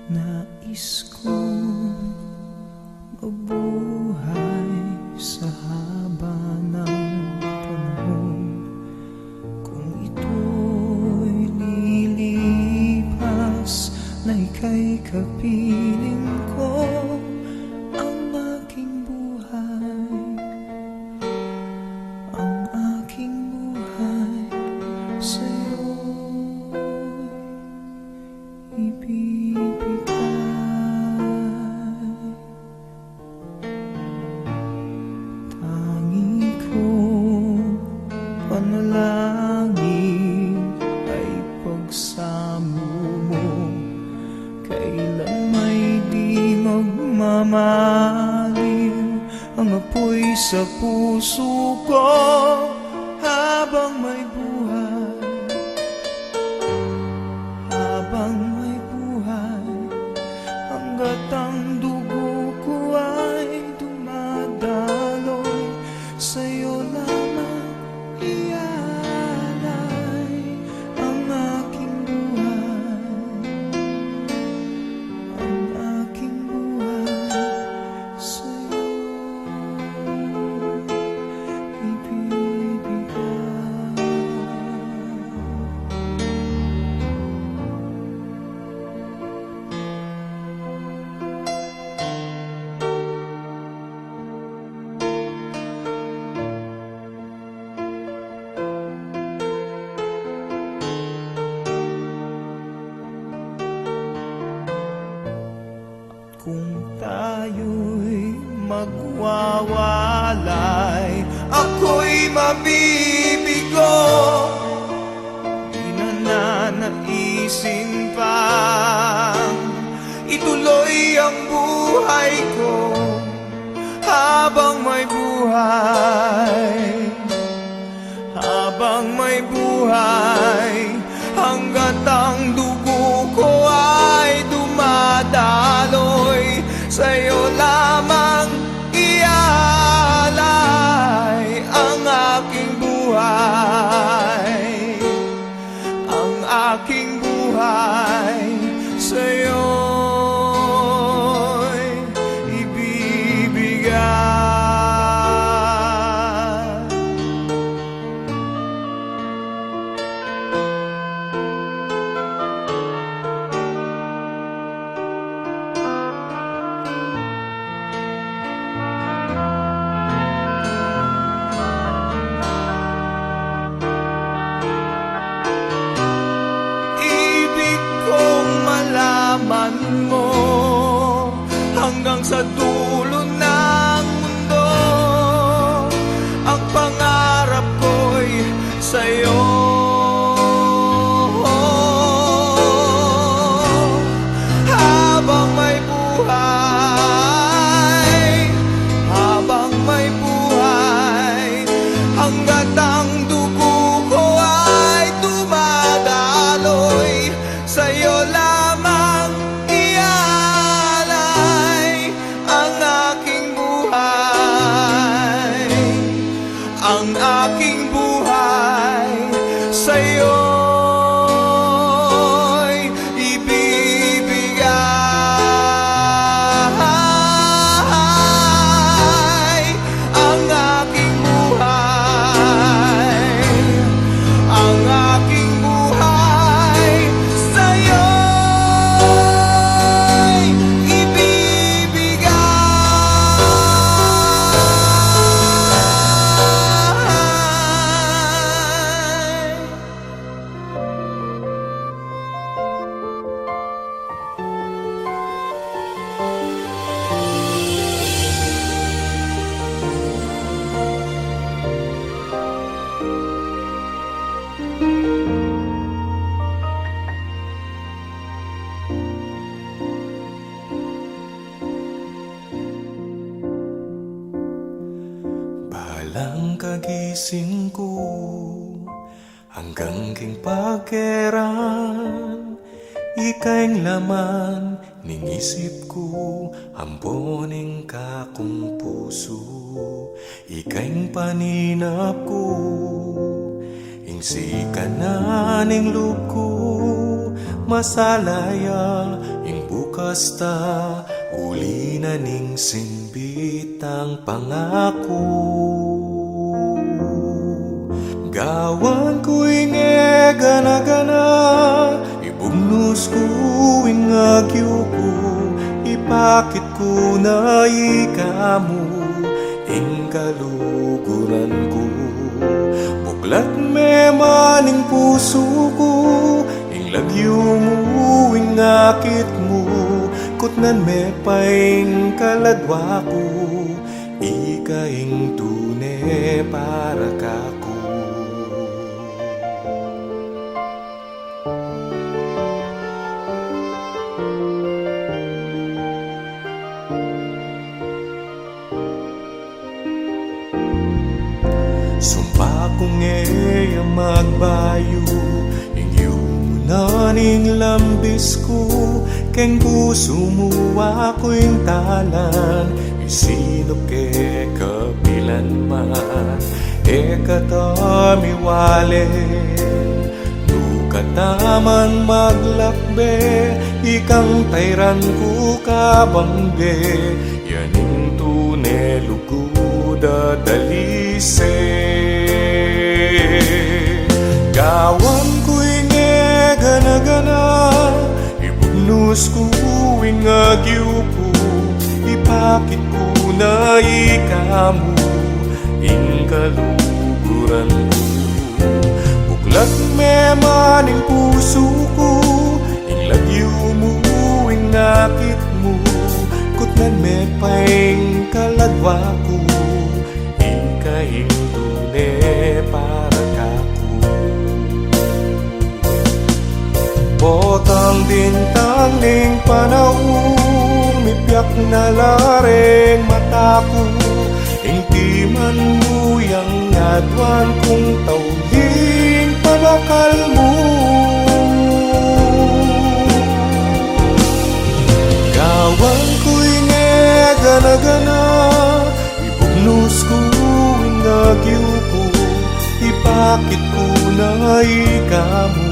Nais kong mabuhay sa haba ng panahon. Kung ito'y lilipas na ika'y kapiling ko, ang aking buhay, ang aking buhay sa'yo'y ibibigay. Tangi kong panalangin ay pagsamo mo, kailan may di magmamaliw ang apoy sa puso ko habang may buhay, habang may buhay, hanggat ang dugo ko ay dumadaloy, sa'yo lamang ialay ang aking buhay, ang aking buhay sa'yo ibibigay. Kung tayo'y magwawalay, ako'y mabibigo, di na nanaisin pang ituloy ang buhay ko habang may buhay, habang may buhay, hanggat ang dugo ko ay dumadaloy, sa'yo lamang ialay ang aking buhay, ang aking buhay sa'yo'y ibibigay. Malaman mo hanggang sa dulo ng mundo, ang pangarap ko'y sa'yo. Habang may buhay, habang may buhay, hanggat ang dugo ko ay dumadaloy, sa'yo lamang ialay ang aking buhay, ang aking buhay sa'yo'y ibibigay ang aking buhay, ang aking buhay sa'yo'y ibibigay. Balang kagising ko hanggang king pagkeran, ika'y laman ning isip ko, amponing kakong puso, ika'y paninap ko, ingsi ka na ning loob ko, masalaya ing buka kasta uli na ning singbit ang pangako. Gawan ko'y gana-gana, ibugnos ko ingagyo ko, ipakit ko na ikamu ing kaluguran ko. Buklat me maning puso ko, ing lagyo mo ing akit mo, kutnan me paing kaladwa ko, ikaing tune para kako. Sumpa kong magbayo, inyong naning lambis ko, keng puso mo ako'y talan, isinop ke kapilan man, katami walen, nukataman maglakbe, ikang tayran ko kabangge, yaning tunelo ko dadalise. Gawan ko'y gana-gana, ibugnos ko ing agyo ko, ipakit ko na ikamu ing kaluguran ko. Buklat me maning puso ko, ing lagyo mo ing akit mo, kutnan me paing kaladwa ko, ikaing tune para kako. Botang bintang ning panahon, mipiak na lareng mata ko, ing di man muyang adwan kong tauling pabakal mo. Gawan ko'y gana-gana, ibugnos ko ing agyo ko, ipakit ko na ikamu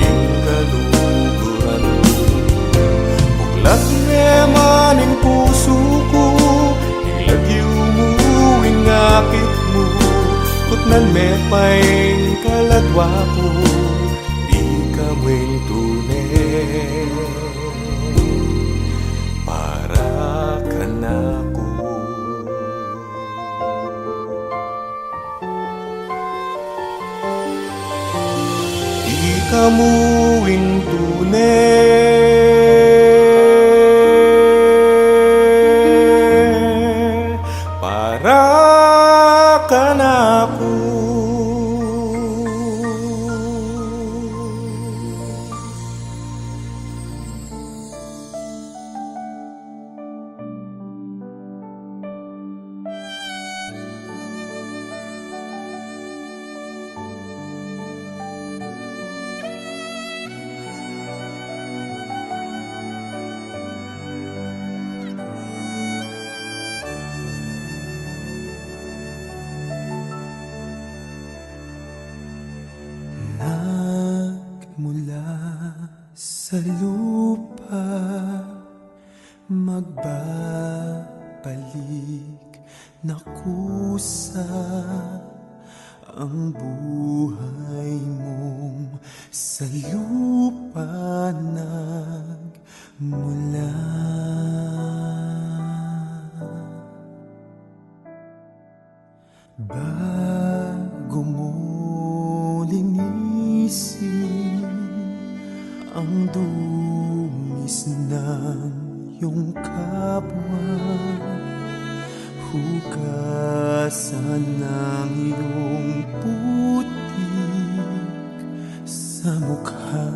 ing kaluguran ko. Buklat me maning puso ko, ing lagyo mo ing akit mo, kutnan me paing kaladwa ko, ikamu ing tunay para kanako. Ikamu ing tunay para kanako. Nagmula sa lupa, magbabalik na kusa ang buhay mong sa lupa nagmula. Bago mo linisin ang dungis ng iyong kapwa, hugasan ng iyong putik sa mukha.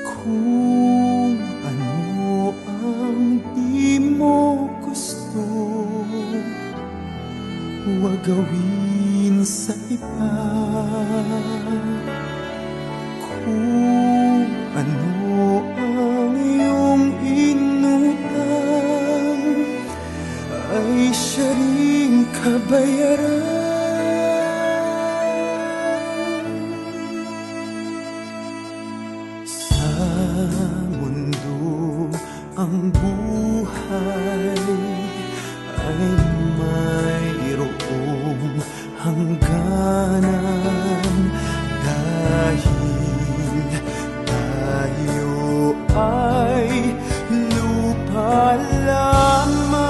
Kung ano ang di mo gusto, huwag gawin sa iba. Kung ano ang iyong inutang, ay siya ring kabayaran. ang buhay ay mayroong hangganan dahil tayo ay lupa lamang.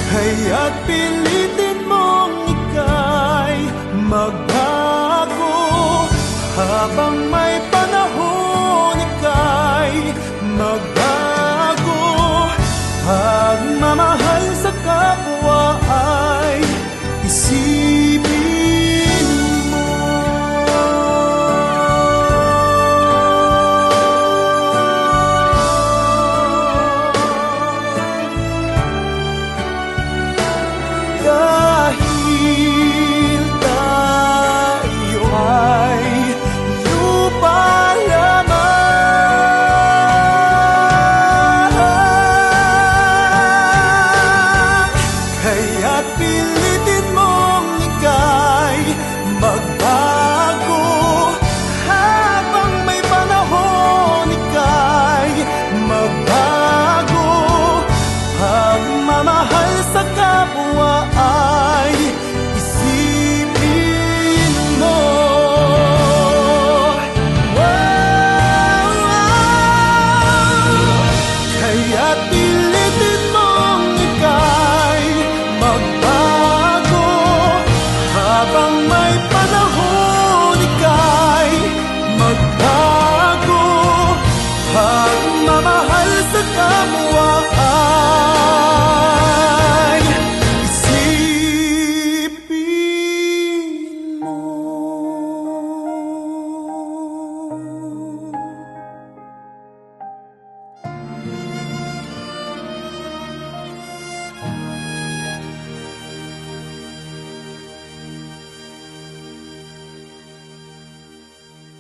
Kaya't pilitin mong ika'y magbago habang may panahon, ika'y magbago. Pagmamahal sa kapwa